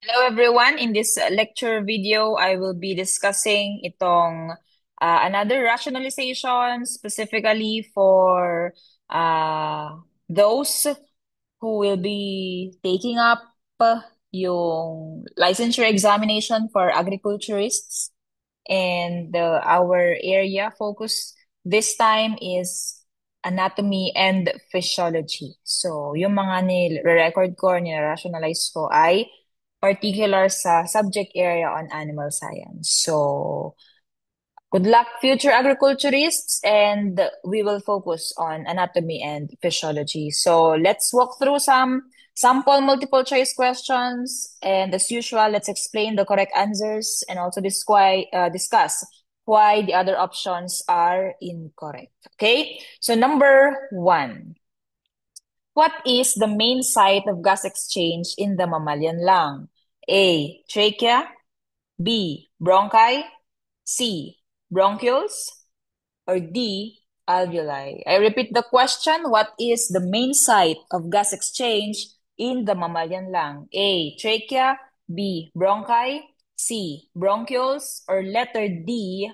Hello everyone. In this lecture video, I will be discussing another rationalization specifically for those who will be taking up yung licensure examination for agriculturists. And our area focus this time is anatomy and physiology. So, yung mga ni-record ko, ni-rationalize ko ay particular sa subject area on animal science. So, good luck, future agriculturists, and we will focus on anatomy and physiology. So, let's walk through some sample multiple choice questions. And as usual, let's explain the correct answers and also discuss why the other options are incorrect. Okay? So, number one. What is the main site of gas exchange in the mammalian lung? A. Trachea. B. Bronchi. C. Bronchioles. Or D. Alveoli. I repeat the question. What is the main site of gas exchange in the mammalian lung? A. Trachea. B. Bronchi. C. Bronchioles. Or letter D.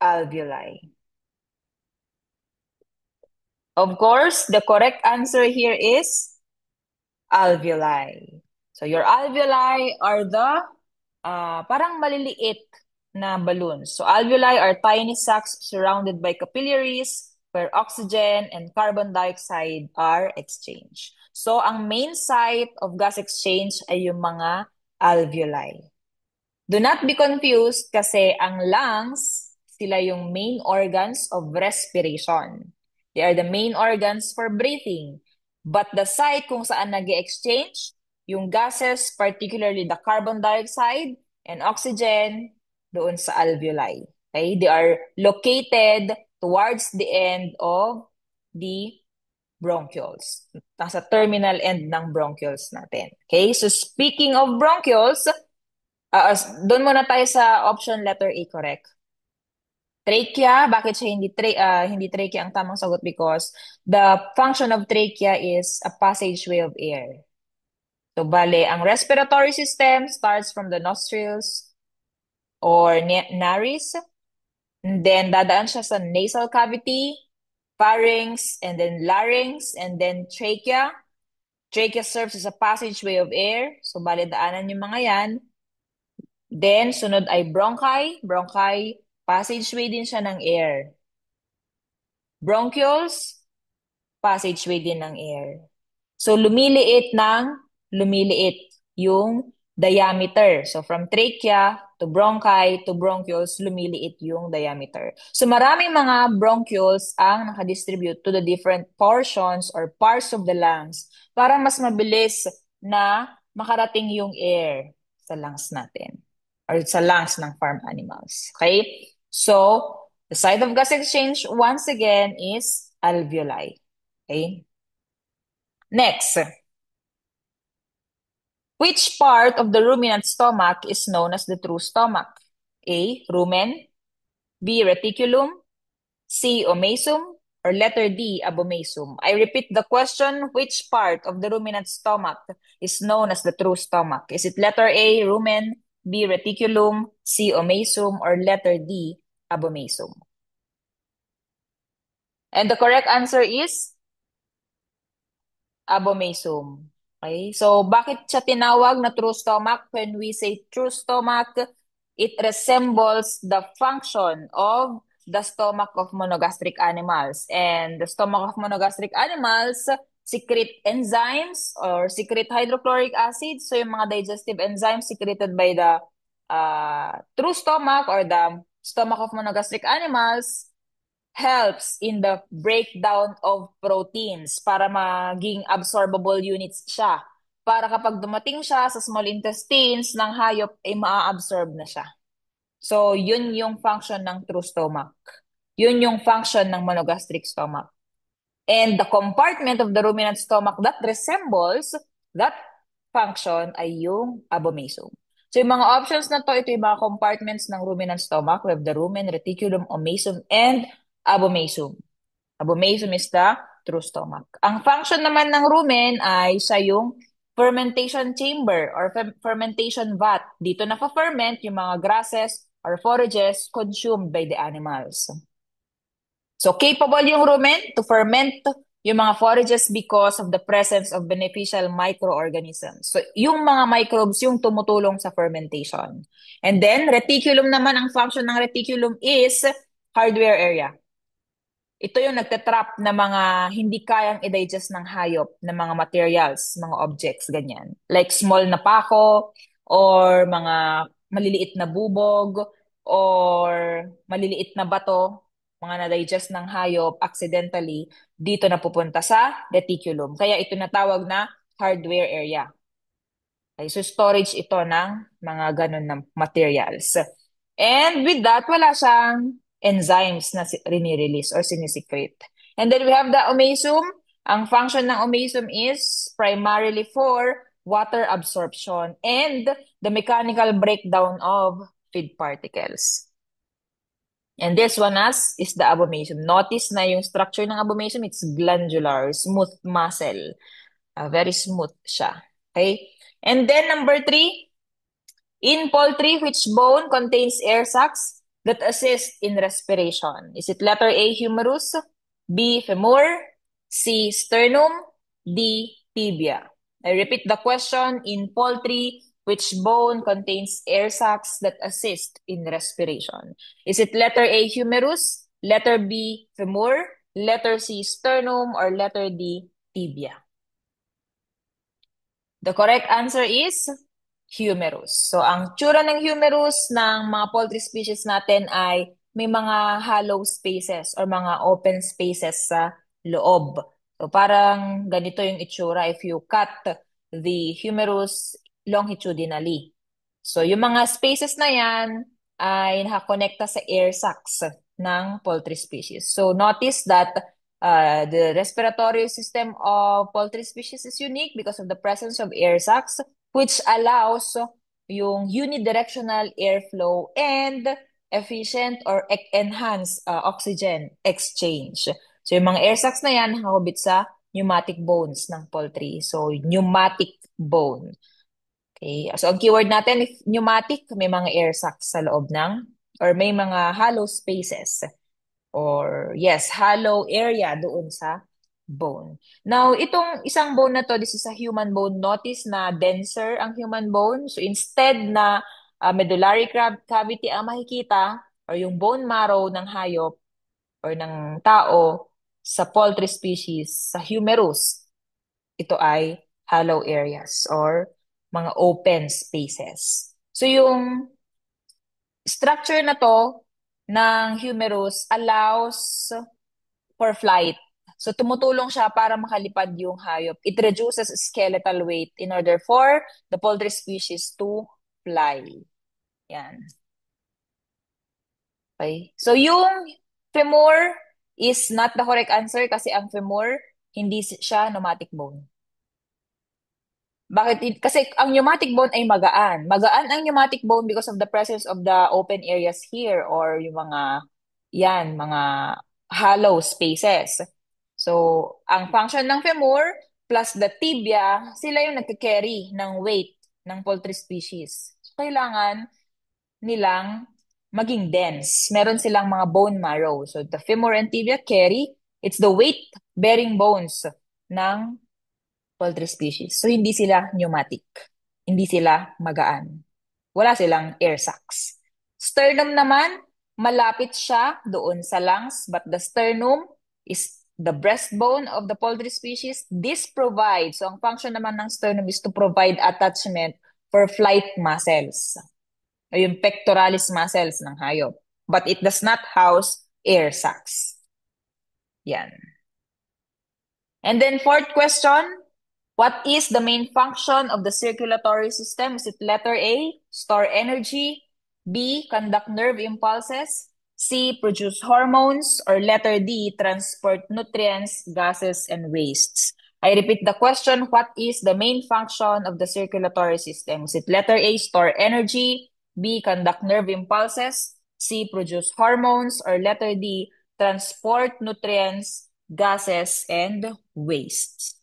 Alveoli. Of course, the correct answer here is alveoli. So your alveoli are the parang maliliit na balloons. So alveoli are tiny sacs surrounded by capillaries where oxygen and carbon dioxide are exchanged. So ang main site of gas exchange ay yung mga alveoli. Do not be confused kasi ang lungs, sila yung main organs of respiration. They are the main organs for breathing. But the site kung saan nag-exchange, yung gases, particularly the carbon dioxide and oxygen, doon sa alveoli. Okay? They are located towards the end of the bronchioles. Nasa terminal end ng bronchioles natin. Okay? So speaking of bronchioles, doon muna tayo sa option letter A, correct? Trachea, bakit siya hindi trachea ang tamang sagot? Because the function of trachea is a passageway of air. So, bale, ang respiratory system starts from the nostrils or nares, and then dadaan siya sa nasal cavity, pharynx, and then larynx, and then trachea. Trachea serves as a passageway of air. So, bale, daanan yung mga yan. Then, sunod ay bronchi. Bronchi, passageway din siya ng air. Bronchioles, passageway din ng air. So, lumiliit yung diameter. So, from trachea to bronchi to bronchioles, lumiliit yung diameter. So, maraming mga bronchioles ang nakadistribute to the different portions or parts of the lungs para mas mabilis na makarating yung air sa lungs natin or sa lungs ng farm animals. Okay? So, the site of gas exchange, once again, is alveoli. Okay? Next, which part of the ruminant stomach is known as the true stomach? A. Rumen. B. Reticulum. C. Omasum. Or letter D. Abomasum. I repeat the question, which part of the ruminant stomach is known as the true stomach? Is it letter A. Rumen. B. Reticulum. C. Omasum. Or letter D. Abomasum? And the correct answer is abomasum. Okay? So, bakit siya tinawag na true stomach? When we say true stomach, it resembles the function of the stomach of monogastric animals. And the stomach of monogastric animals secrete enzymes or secrete hydrochloric acid. So, yung mga digestive enzymes secreted by the true stomach or the stomach of monogastric animals helps in the breakdown of proteins para maging absorbable units siya. Para kapag dumating siya sa small intestines ng hayop, ay maa-absorb na siya. So, yun yung function ng true stomach. Yun yung function ng monogastric stomach. And the compartment of the ruminant stomach that resembles that function ay yung abomasum. So, yung mga options na to, ito yung mga compartments ng ruminant stomach. We have the rumen, reticulum, omasum, and abomasum. Abomasum is the true stomach. Ang function naman ng rumen ay siya yung fermentation chamber or fermentation vat. Dito naka-ferment yung mga grasses or forages consumed by the animals. So capable yung rumen to ferment yung mga forages because of the presence of beneficial microorganisms. So yung mga microbes yung tumutulong sa fermentation. And then reticulum naman, ang function ng reticulum is hardware area. Ito yung nagtetrap na mga hindi kayang i-digest ng hayop na mga materials, mga objects, ganyan. Like small na pako, or mga maliliit na bubog, or maliliit na bato, mga na-digest ng hayop accidentally, dito na pupunta sa reticulum. Kaya ito natawag na hardware area. Okay, so storage ito ng mga ganun na materials. And with that, wala siyang enzymes na rini-release or sinisecrete. And then we have the omasum. Ang function ng omasum is primarily for water absorption and the mechanical breakdown of feed particles. And this one is the abomasum. Notice na yung structure ng abomasum, it's glandular, smooth muscle. Very smooth siya. Okay? And then number 3, in poultry, which bone contains air sacs that assist in respiration? Is it letter A, humerus, B, femur, C, sternum, D, tibia? I repeat the question. In poultry, which bone contains air sacs that assist in respiration? Is it letter A, humerus, letter B, femur, letter C, sternum, or letter D, tibia? The correct answer is humerus. So, ang tsura ng humerus ng mga poultry species natin ay may mga hollow spaces or mga open spaces sa loob. So, parang ganito yung itsura if you cut the humerus longitudinally. So, yung mga spaces na yan ay nakakonekta sa air sacs ng poultry species. So, notice that the respiratory system of poultry species is unique because of the presence of air sacs, which allows yung unidirectional airflow and efficient or enhanced oxygen exchange. So yung mga air sacs na yan, nakakabit sa pneumatic bones ng poultry. So pneumatic bone. Okay. So ang keyword natin, if pneumatic, may mga air sacs sa loob ng, or may mga hollow spaces. Or yes, hollow area doon sa bone. Now, itong isang bone na to, this is a human bone. Notice na denser ang human bone. So instead na medullary cavity ang makikita or yung bone marrow ng hayop or ng tao sa poultry species, sa humerus, ito ay hollow areas or mga open spaces. So yung structure na to ng humerus allows for flight. So tumutulong siya para makalipad yung hayop. It reduces skeletal weight in order for the poultry species to fly. Yan. Okay. So yung femur is not the correct answer kasi ang femur, hindi siya pneumatic bone. Bakit? Kasi ang pneumatic bone ay magaan. Magaan ang pneumatic bone because of the presence of the open areas here or yung mga hollow spaces. So, ang function ng femur plus the tibia, sila yung nagka-carry ng weight ng poultry species. So, kailangan nilang maging dense. Meron silang mga bone marrow. So, the femur and tibia carry, it's the weight-bearing bones ng poultry species. So, hindi sila pneumatic. Hindi sila magaan. Wala silang air sacs. Sternum naman, malapit siya doon sa lungs, but the sternum is the breastbone of the poultry species. This provides, so ang function naman ng sternum is to provide attachment for flight muscles. O yung pectoralis muscles ng hayop. But it does not house air sacs. Yan. And then fourth question, what is the main function of the circulatory system? Is it letter A, store energy, B, conduct nerve impulses, C, produce hormones, or letter D, transport nutrients, gases, and wastes? I repeat the question, what is the main function of the circulatory system? Is it letter A, store energy, B, conduct nerve impulses, C, produce hormones, or letter D, transport nutrients, gases, and wastes?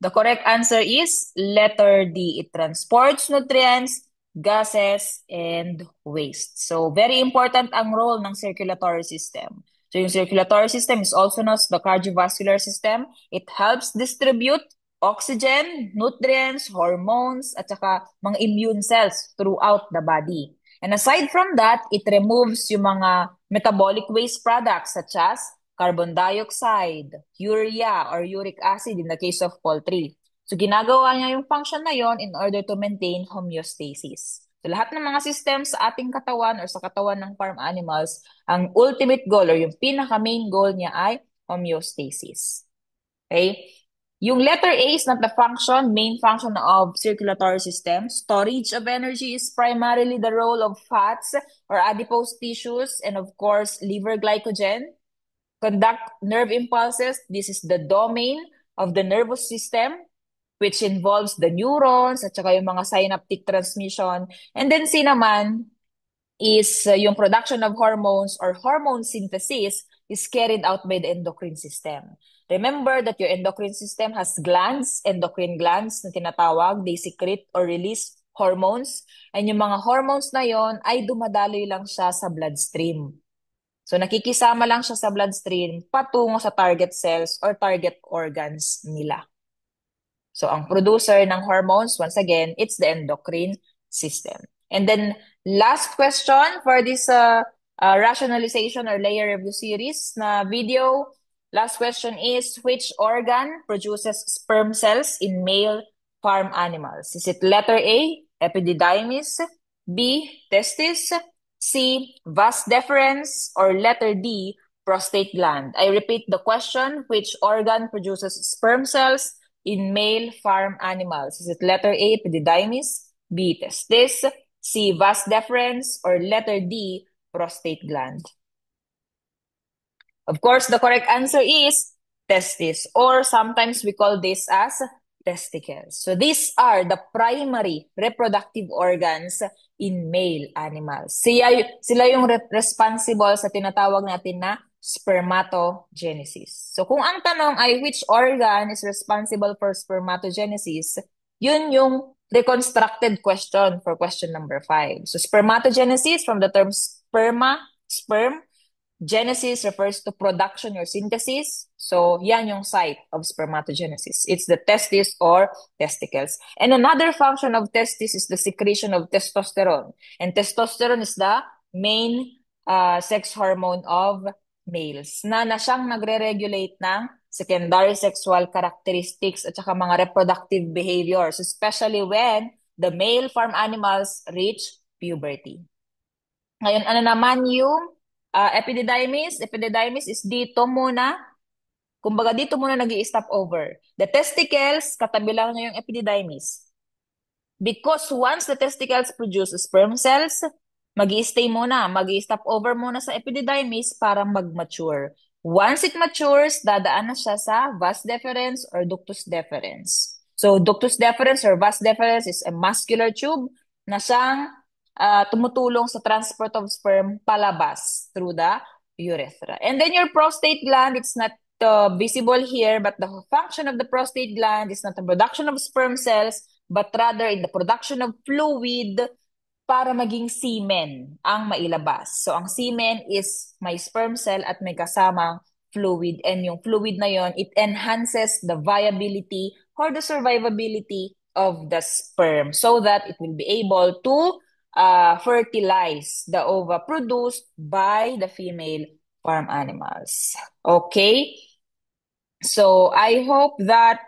The correct answer is letter D. It transports nutrients, gases, and waste. So, very important ang role ng circulatory system. So, yung circulatory system is also known as the cardiovascular system. It helps distribute oxygen, nutrients, hormones, at saka mga immune cells throughout the body. And aside from that, it removes yung mga metabolic waste products such as carbon dioxide, urea, or uric acid in the case of poultry. So ginagawa niya yung function na yon in order to maintain homeostasis. So lahat ng mga systems sa ating katawan or sa katawan ng farm animals, ang ultimate goal or yung pinaka-main goal niya ay homeostasis. Okay? Yung letter A is not the function, main function of circulatory system. Storage of energy is primarily the role of fats or adipose tissues and of course liver glycogen. Conduct nerve impulses. This is the domain of the nervous system, which involves the neurons at saka yung mga synaptic transmission. And then C naman is yung production of hormones or hormone synthesis is carried out by the endocrine system. Remember that your endocrine system has glands, endocrine glands na tinatawag. They secrete or release hormones. And yung mga hormones na yon ay dumadaloy lang siya sa bloodstream. So nakikisama lang siya sa bloodstream patungo sa target cells or target organs nila. So ang producer ng hormones, once again, it's the endocrine system. And then last question for this rationalization or layer review series na video. Last question is, which organ produces sperm cells in male farm animals? Is it letter A, epididymis, B, testis, C, vas deferens, or letter D, prostate gland? I repeat the question, which organ produces sperm cells in male farm animals? Is it letter A, epididymis, B, testis, C, vas deferens, or letter D, prostate gland? Of course, the correct answer is testis, or sometimes we call this as testicles. So these are the primary reproductive organs in male animals. Sila yung responsible sa tinatawag natin na spermatogenesis. So kung ang tanong ay which organ is responsible for spermatogenesis, yun yung reconstructed question for question number 5. So spermatogenesis from the term sperma, sperm. Genesis refers to production or synthesis. So, yan yung site of spermatogenesis. It's the testis or testicles. And another function of testis is the secretion of testosterone. And testosterone is the main sex hormone of males na siyang nagre-regulate ng secondary sexual characteristics at saka mga reproductive behaviors, especially when the male farm animals reach puberty. Ngayon, ano naman yung epididymis? Epididymis is dito muna. Kumbaga, dito muna nag-i-stop over. The testicles, katabi lang niya yung epididymis. Because once the testicles produce sperm cells, mag-i-stay muna, mag-i-stop over muna sa epididymis para mag-mature. Once it matures, dadaan na siya sa vas deferens or ductus deferens. So, ductus deferens or vas deferens is a muscular tube na siyang tumutulong sa transport of sperm palabas through the urethra. And then your prostate gland, it's not visible here, but the function of the prostate gland is not the production of sperm cells, but rather in the production of fluid para maging semen ang mailabas. So ang semen is may sperm cell at may kasamang fluid, and yung fluid na yon, it enhances the viability or the survivability of the sperm so that it will be able to fertilize the ova produced by the female farm animals. Okay? So I hope that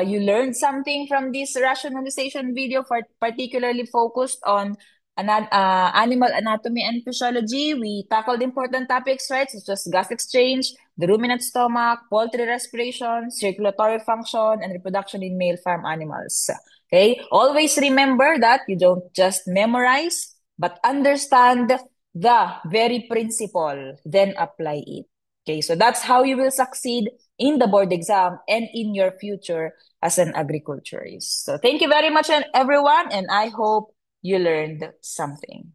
you learned something from this rationalization video, particularly focused on animal anatomy and physiology. We tackled important topics, right, such as gas exchange, the ruminant stomach, poultry respiration, circulatory function, and reproduction in male farm animals. Okay, always remember that you don't just memorize, but understand the very principle, then apply it. Okay, so that's how you will succeed in the board exam and in your future as an agriculturist. So thank you very much, everyone, and I hope you learned something.